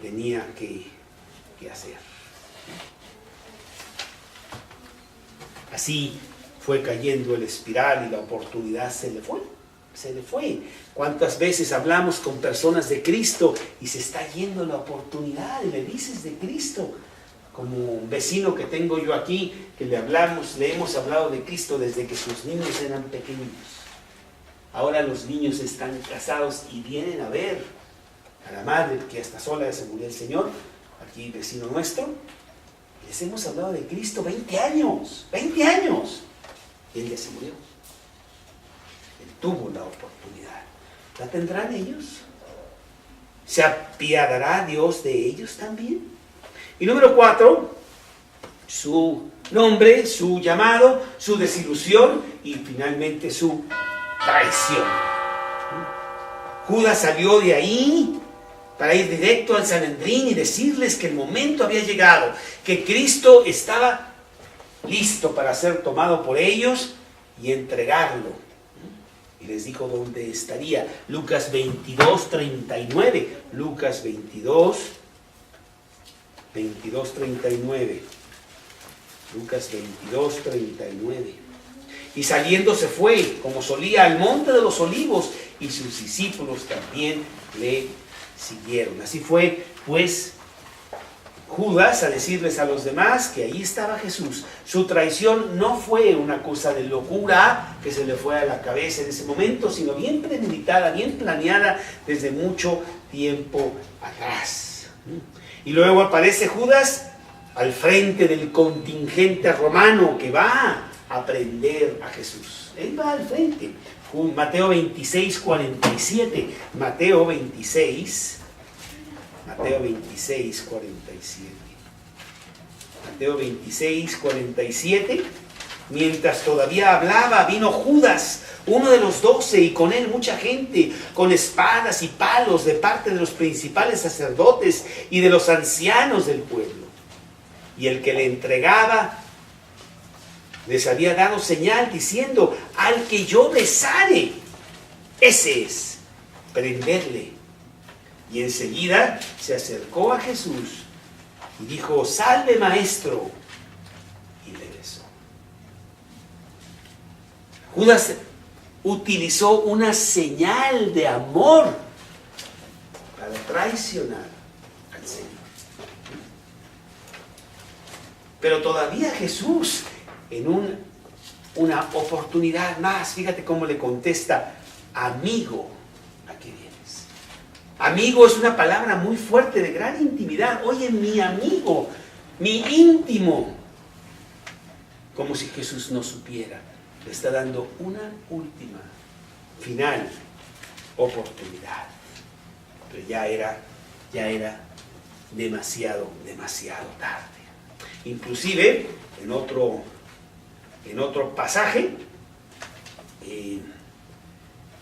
Speaker 2: tenía que hacer. Así fue cayendo el espiral y la oportunidad se le fue. Se le fue. ¿Cuántas veces hablamos con personas de Cristo y se está yendo la oportunidad y le dices de Cristo? Como un vecino que tengo yo aquí, que le hemos hablado de Cristo desde que sus niños eran pequeños. Ahora los niños están casados y vienen a ver a la madre, que hasta sola se murió el Señor, aquí vecino nuestro. Les hemos hablado de Cristo 20 años, 20 años. Y él ya se murió. Él tuvo la oportunidad. ¿La tendrán ellos? ¿Se apiadará Dios de ellos también? Y número 4, su nombre, su llamado, su desilusión y finalmente su traición. Judas salió de ahí para ir directo al Sanedrín y decirles que el momento había llegado, que Cristo estaba listo para ser tomado por ellos y entregarlo. Y les dijo dónde estaría. Lucas 22, 39. Lucas 22, 39. Lucas 22, 39. Y saliendo se fue, como solía, al monte de los olivos, y sus discípulos también le siguieron. Así fue, pues, Judas a decirles a los demás que ahí estaba Jesús. Su traición no fue una cosa de locura que se le fue a la cabeza en ese momento, sino bien premeditada, bien planeada desde mucho tiempo atrás. Y luego aparece Judas al frente del contingente romano que va a prender a Jesús. Él va al frente. Mateo 26, 47. Mateo 26, 47. Mateo 26, 47. Mientras todavía hablaba, vino Judas, uno de los 12, y con él mucha gente, con espadas y palos de parte de los principales sacerdotes y de los ancianos del pueblo. Y el que le entregaba les había dado señal diciendo: al que yo besare, ese es, prenderle. Y enseguida se acercó a Jesús y dijo: salve, maestro. Y le besó. Judas utilizó una señal de amor para traicionar al Señor. Pero todavía Jesús, en una oportunidad más, fíjate cómo le contesta: amigo, ¿a qué vienes? Amigo es una palabra muy fuerte, de gran intimidad. Oye, mi amigo, mi íntimo. Como si Jesús no supiera. Le está dando una última, final oportunidad. Pero ya era demasiado tarde. Inclusive, en otro pasaje,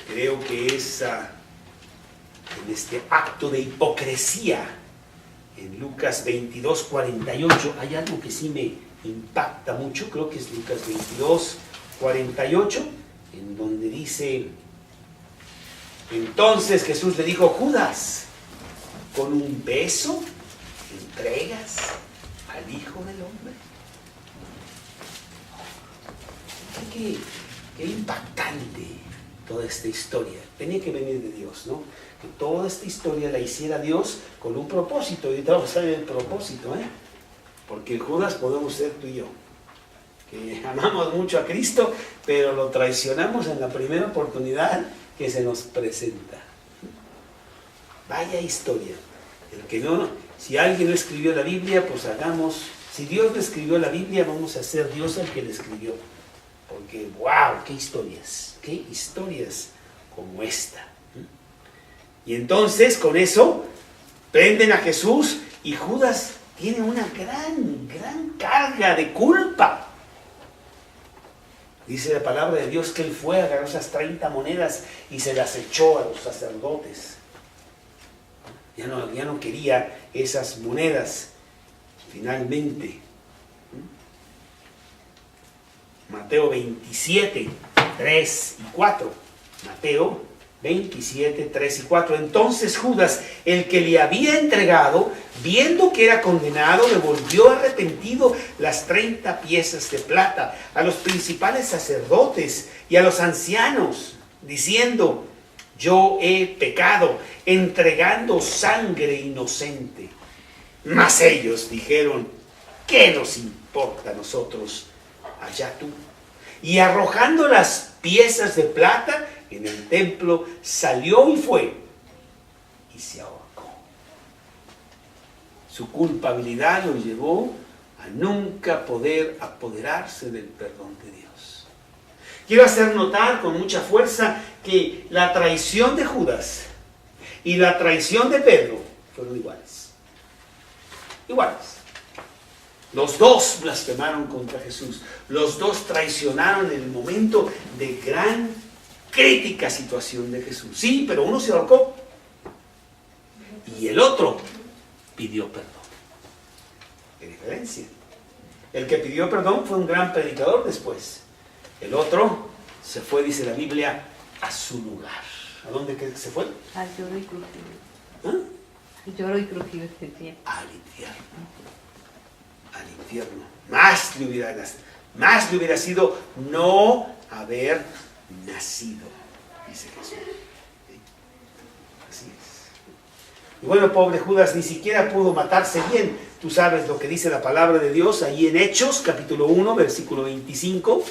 Speaker 2: creo que es en este acto de hipocresía, en Lucas 22, 48, hay algo que sí me impacta mucho. Creo que es Lucas 22, 48, en donde dice: entonces Jesús le dijo: Judas, ¿con un beso entregas al Hijo del Hombre? Qué impactante toda esta historia. Tenía que venir de Dios, ¿no? Que toda esta historia la hiciera Dios con un propósito. Y ahorita vamos a saber el propósito, ¿eh? Porque Judas podemos ser tú y yo, que amamos mucho a Cristo, pero lo traicionamos en la primera oportunidad que se nos presenta. Vaya historia. El que no, si alguien no escribió la Biblia, pues hagamos. Si Dios no escribió la Biblia, vamos a hacer Dios el que la escribió. Porque, wow, qué historias como esta. Y entonces, con eso, prenden a Jesús y Judas tiene una gran carga de culpa. Dice la palabra de Dios que él fue, agarró esas 30 monedas y se las echó a los sacerdotes. Ya no quería esas monedas. Finalmente, Mateo 27, 3 y 4. Mateo 27, 3 y 4. Entonces Judas, el que le había entregado, viendo que era condenado, devolvió arrepentido las 30 piezas de plata a los principales sacerdotes y a los ancianos, diciendo: yo he pecado, entregando sangre inocente. Mas ellos dijeron: ¿qué nos importa a nosotros? Allá tú. Y arrojando las piezas de plata en el templo, salió y fue y se ahorcó. Su culpabilidad lo llevó a nunca poder apoderarse del perdón de Dios. Quiero hacer notar con mucha fuerza que la traición de Judas y la traición de Pedro fueron iguales. Los dos blasfemaron contra Jesús. Los dos traicionaron en el momento de gran crítica situación de Jesús. Sí, pero uno se ahorcó y el otro pidió perdón. ¿Qué diferencia? El que pidió perdón fue un gran predicador después. El otro se fue, dice la Biblia, a su lugar. ¿A dónde se fue?
Speaker 3: Al lloro y crujido.
Speaker 2: ¿Ah?
Speaker 3: Al lloro y crujido este tiempo.
Speaker 2: Al infierno. Más le hubiera sido no haber nacido, dice Jesús. Así es. Y bueno, pobre Judas ni siquiera pudo matarse bien. Tú sabes lo que dice la palabra de Dios ahí en Hechos, capítulo 1, versículo 25.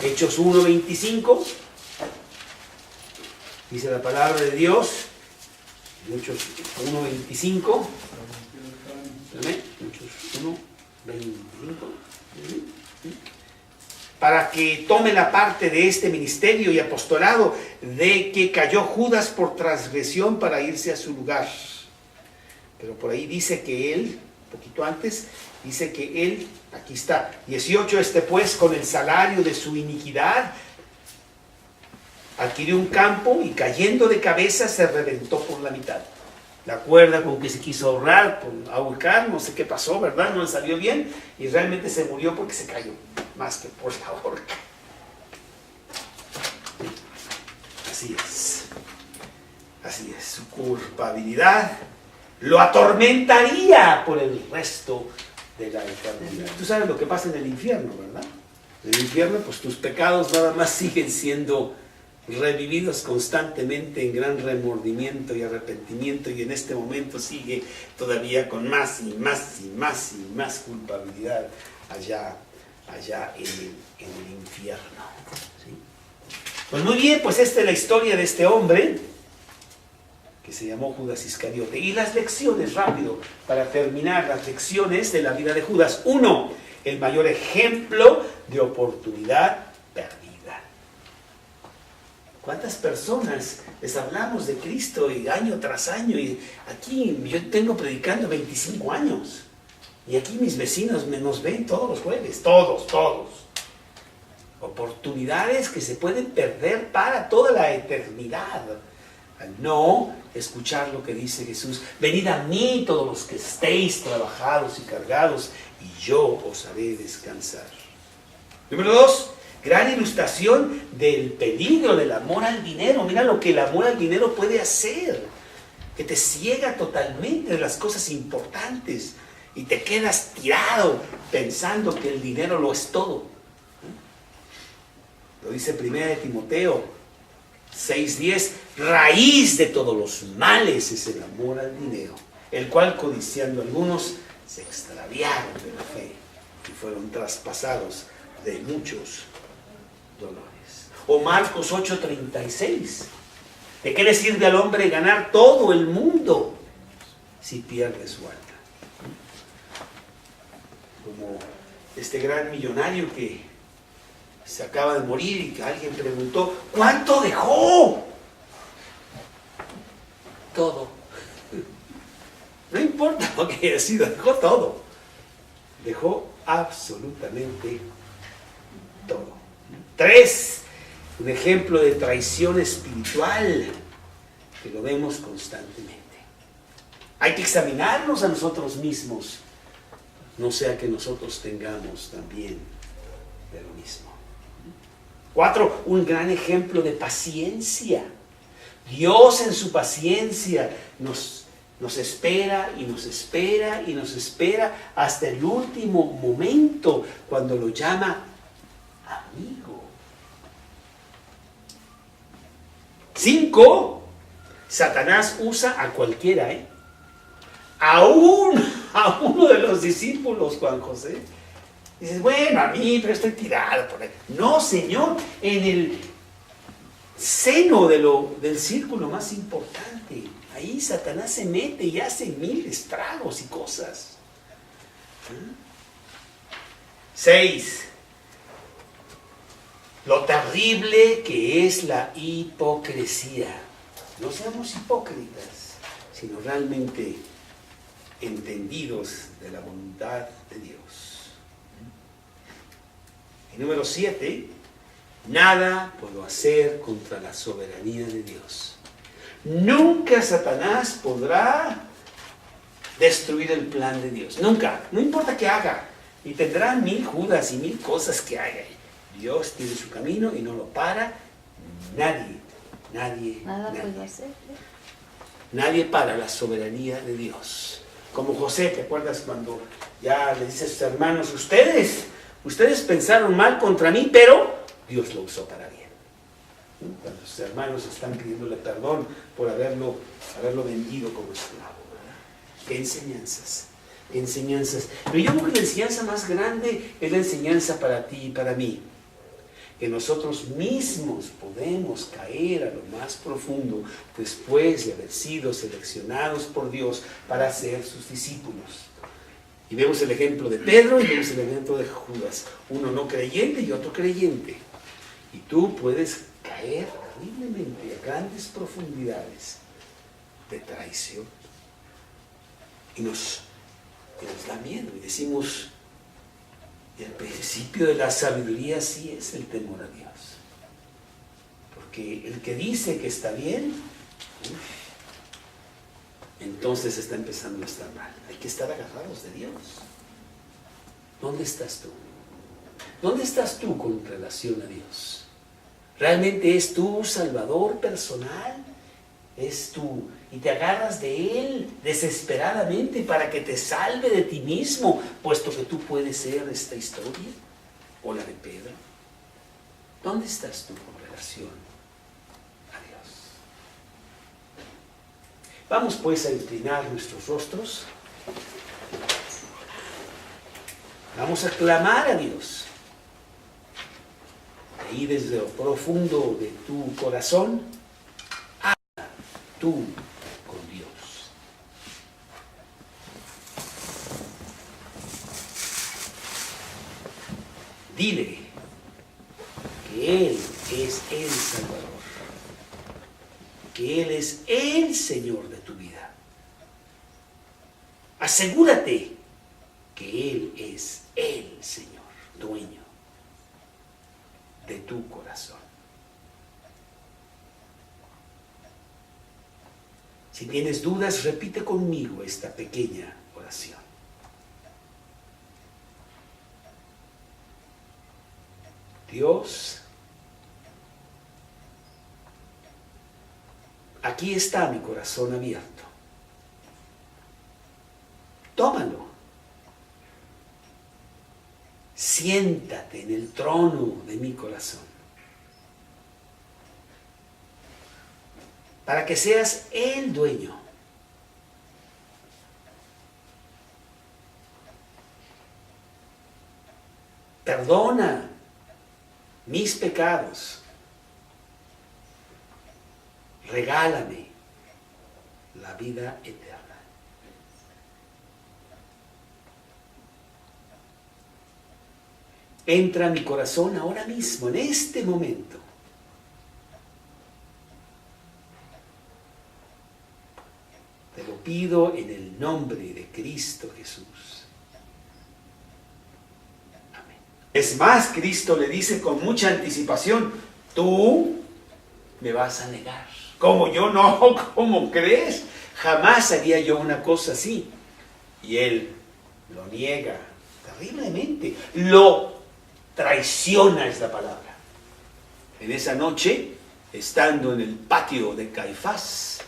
Speaker 2: Hechos 1, 25. Dice la palabra de Dios, Hechos 1, 25. Hechos 1, 25. para que tome la parte de este ministerio y apostolado de que cayó Judas por transgresión para irse a su lugar. Pero por ahí dice que él, un poquito antes, dice que él, aquí está, 18, pues con el salario de su iniquidad, adquirió un campo y cayendo de cabeza se reventó por la mitad. La cuerda con que se quiso ahorcar, no sé qué pasó, ¿verdad? No le salió bien y realmente se murió porque se cayó, más que por la horca. Así es, su culpabilidad lo atormentaría por el resto de la eternidad. Tú sabes lo que pasa en el infierno, ¿verdad? En el infierno, pues tus pecados nada más siguen siendo revividos constantemente en gran remordimiento y arrepentimiento, y en este momento sigue todavía con más y más y más y más culpabilidad allá en el infierno. ¿Sí? Pues muy bien, pues esta es la historia de este hombre que se llamó Judas Iscariote. Y las lecciones, rápido, para terminar, las lecciones de la vida de Judas. 1. El mayor ejemplo de oportunidad perdida. ¿Cuántas personas les hablamos de Cristo y año tras año? Y aquí yo tengo predicando 25 años. Y aquí mis vecinos nos ven todos los jueves. Todos. Oportunidades que se pueden perder para toda la eternidad. Al no escuchar lo que dice Jesús. Venid a mí todos los que estéis trabajados y cargados, y yo os haré descansar. Número 2. Gran ilustración del peligro del amor al dinero. Mira lo que el amor al dinero puede hacer. Que te ciega totalmente de las cosas importantes. Y te quedas tirado pensando que el dinero lo es todo. Lo dice 1 Timoteo 6:10. Raíz de todos los males es el amor al dinero, el cual codiciando algunos se extraviaron de la fe y fueron traspasados de muchos dolores. O Marcos 8:36. ¿De qué le sirve al hombre ganar todo el mundo si pierde su alma? Como este gran millonario que se acaba de morir y que alguien preguntó, ¿cuánto dejó? Todo. No importa lo que haya sido, dejó todo. Dejó absolutamente todo. 3. Un ejemplo de traición espiritual que lo vemos constantemente. Hay que examinarnos a nosotros mismos, no sea que nosotros tengamos también de lo mismo. 4. Un gran ejemplo de paciencia. Dios en su paciencia nos espera y nos espera y nos espera hasta el último momento cuando lo llama amigo. 5. Satanás usa a cualquiera, a uno de los discípulos, Juan José. Dices, bueno, a mí, pero estoy tirado por ahí. No, Señor, en el seno del círculo más importante, ahí Satanás se mete y hace mil estragos y cosas. 6. Lo terrible que es la hipocresía. No seamos hipócritas, sino realmente entendidos de la voluntad de Dios. Y número 7, nada puedo hacer contra la soberanía de Dios. Nunca Satanás podrá destruir el plan de Dios. Nunca, no importa qué haga. Y tendrá 1000 Judas y 1000 cosas que haga. Dios tiene su camino y no lo para nadie.
Speaker 3: Nada puedo hacer.
Speaker 2: Nadie para la soberanía de Dios. Como José, ¿te acuerdas cuando ya le dice a sus hermanos, ustedes pensaron mal contra mí, pero Dios lo usó para bien? Cuando sus hermanos están pidiéndole perdón por haberlo vendido como esclavo. ¿Qué enseñanzas? Pero yo creo que la enseñanza más grande es la enseñanza para ti y para mí. Que nosotros mismos podemos caer a lo más profundo después de haber sido seleccionados por Dios para ser sus discípulos. Y vemos el ejemplo de Pedro y vemos el ejemplo de Judas. Uno no creyente y otro creyente. Y tú puedes caer terriblemente a grandes profundidades de traición. Y nos da miedo y decimos, el principio de la sabiduría sí es el temor a Dios. Porque el que dice que está bien, entonces está empezando a estar mal. Hay que estar agarrados de Dios. ¿Dónde estás tú? ¿Dónde estás tú con relación a Dios? ¿Realmente es tu Salvador personal? ¿Es tú? Y te agarras de Él desesperadamente para que te salve de ti mismo, puesto que tú puedes ser esta historia o la de Pedro. ¿Dónde estás tú con relación a Dios? Vamos pues a inclinar nuestros rostros. Vamos a clamar a Dios. Ahí desde lo profundo de tu corazón, habla tú con Dios. Dile que Él es el Salvador, que Él es el Señor de tu vida. Asegúrate que Él es el Señor, dueño de tu corazón. Si tienes dudas, repite conmigo esta pequeña oración. Dios, aquí está mi corazón abierto. Tómalo. Siéntate en el trono de mi corazón, para que seas el dueño. Perdona mis pecados. Regálame la vida eterna. Entra a mi corazón ahora mismo, en este momento. Te lo pido en el nombre de Cristo Jesús. Amén. Es más, Cristo le dice con mucha anticipación, tú me vas a negar. ¿Cómo yo no? ¿Cómo crees? Jamás haría yo una cosa así. Y Él lo niega terriblemente. Lo traiciona es la palabra. En esa noche, estando en el patio de Caifás,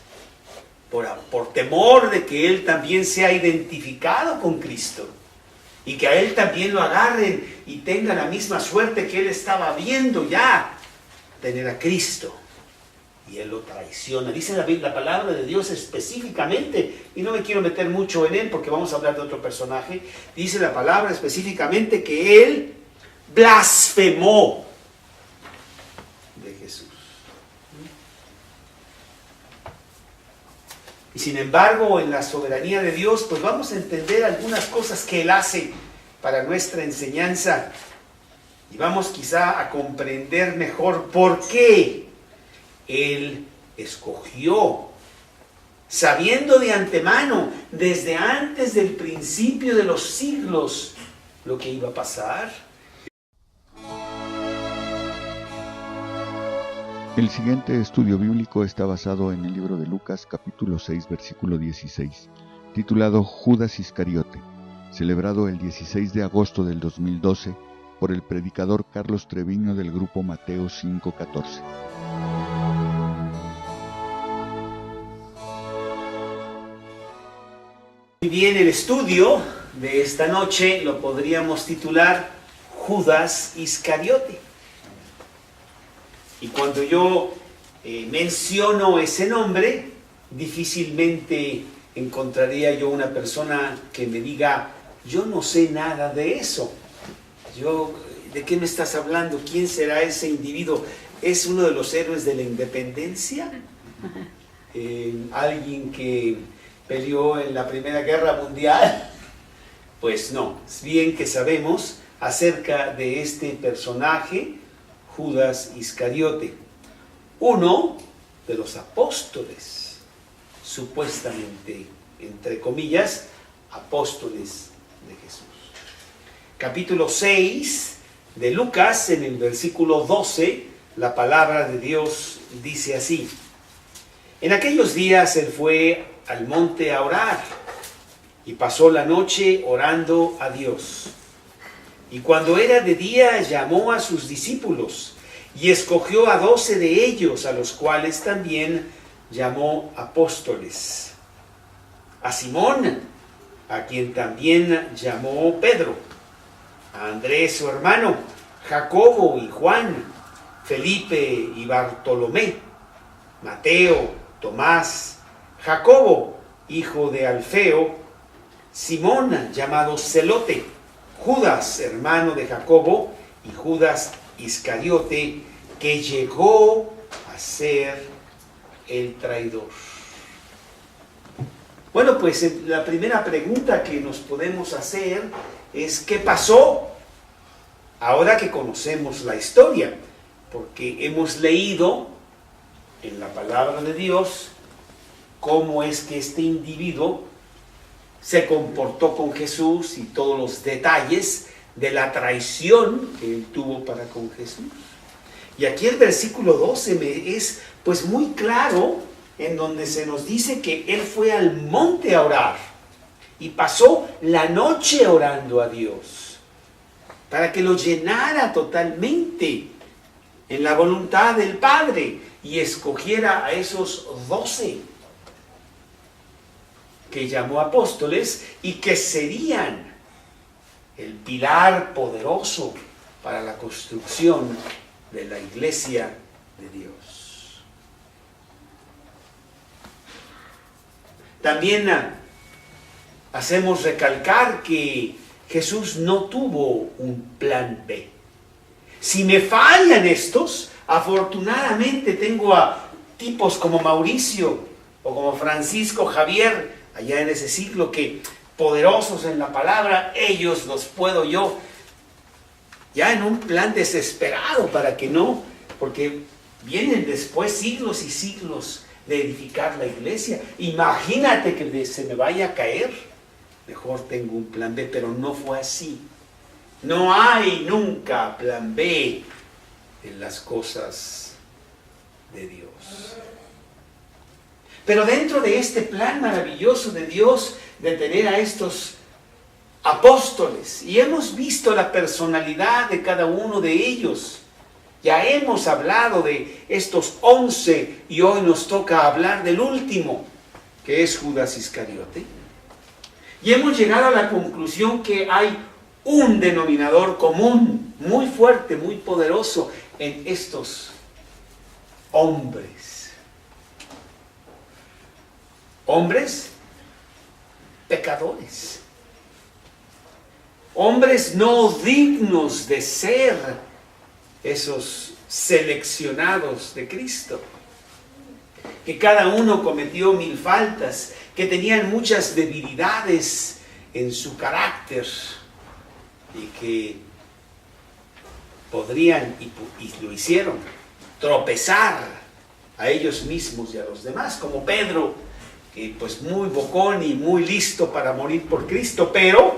Speaker 2: por temor de que él también sea identificado con Cristo y que a él también lo agarren y tenga la misma suerte que él estaba viendo ya, tener a Cristo. Y él lo traiciona. Dice la palabra de Dios específicamente, y no me quiero meter mucho en él porque vamos a hablar de otro personaje. Dice la palabra específicamente que él blasfemó de Jesús. Y sin embargo, en la soberanía de Dios, pues vamos a entender algunas cosas que Él hace para nuestra enseñanza. Y vamos quizá a comprender mejor por qué Él escogió, sabiendo de antemano, desde antes del principio de los siglos, lo que iba a pasar.
Speaker 1: El siguiente estudio bíblico está basado en el libro de Lucas, capítulo 6, versículo 16, titulado Judas Iscariote, celebrado el 16 de agosto del 2012 por el predicador Carlos Treviño del grupo Mateo 5:14.
Speaker 2: Muy bien, el estudio de esta noche lo podríamos titular Judas Iscariote. Y cuando yo menciono ese nombre, difícilmente encontraría yo una persona que me diga, yo no sé nada de eso. ¿De qué me estás hablando? ¿Quién será ese individuo? ¿Es uno de los héroes de la independencia? ¿Alguien que peleó en la Primera Guerra Mundial? Pues no, bien que sabemos acerca de este personaje, Judas Iscariote, uno de los apóstoles, supuestamente, entre comillas, apóstoles de Jesús. Capítulo 6 de Lucas, en el versículo 12, la palabra de Dios dice así: en aquellos días él fue al monte a orar y pasó la noche orando a Dios. Y cuando era de día llamó a sus discípulos y escogió a 12 de ellos, a los cuales también llamó apóstoles. A Simón, a quien también llamó Pedro, a Andrés su hermano, Jacobo y Juan, Felipe y Bartolomé, Mateo, Tomás, Jacobo, hijo de Alfeo, Simón, llamado Celote, Judas, hermano de Jacobo, y Judas Iscariote, que llegó a ser el traidor. Bueno, pues la primera pregunta que nos podemos hacer es: ¿qué pasó? Ahora que conocemos la historia, porque hemos leído en la palabra de Dios cómo es que este individuo se comportó con Jesús y todos los detalles de la traición que él tuvo para con Jesús. Y aquí el versículo 12 es pues muy claro, en donde se nos dice que él fue al monte a orar y pasó la noche orando a Dios para que lo llenara totalmente en la voluntad del Padre y escogiera a esos 12 que llamó apóstoles y que serían el pilar poderoso para la construcción de la iglesia de Dios. También hacemos recalcar que Jesús no tuvo un plan B. Si me fallan estos, afortunadamente tengo a tipos como Mauricio o como Francisco Javier, allá en ese siglo, que poderosos en la palabra, ellos los puedo yo, ya en un plan desesperado para que no, porque vienen después siglos y siglos de edificar la iglesia. Imagínate que se me vaya a caer, mejor tengo un plan B, pero no fue así. No hay nunca plan B en las cosas de Dios. Pero dentro de este plan maravilloso de Dios, de tener a estos apóstoles, y hemos visto la personalidad de cada uno de ellos, ya hemos hablado de estos 11 y hoy nos toca hablar del último, que es Judas Iscariote, y hemos llegado a la conclusión que hay un denominador común muy fuerte, muy poderoso en estos hombres. Hombres pecadores, hombres no dignos de ser esos seleccionados de Cristo, que cada uno cometió 1000 faltas, que tenían muchas debilidades en su carácter y que podrían, y lo hicieron, tropezar a ellos mismos y a los demás, como Pedro, que pues muy bocón y muy listo para morir por Cristo, pero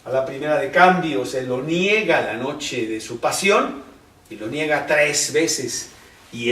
Speaker 2: a la primera de cambio se lo niega la noche de su pasión y lo niega 3 veces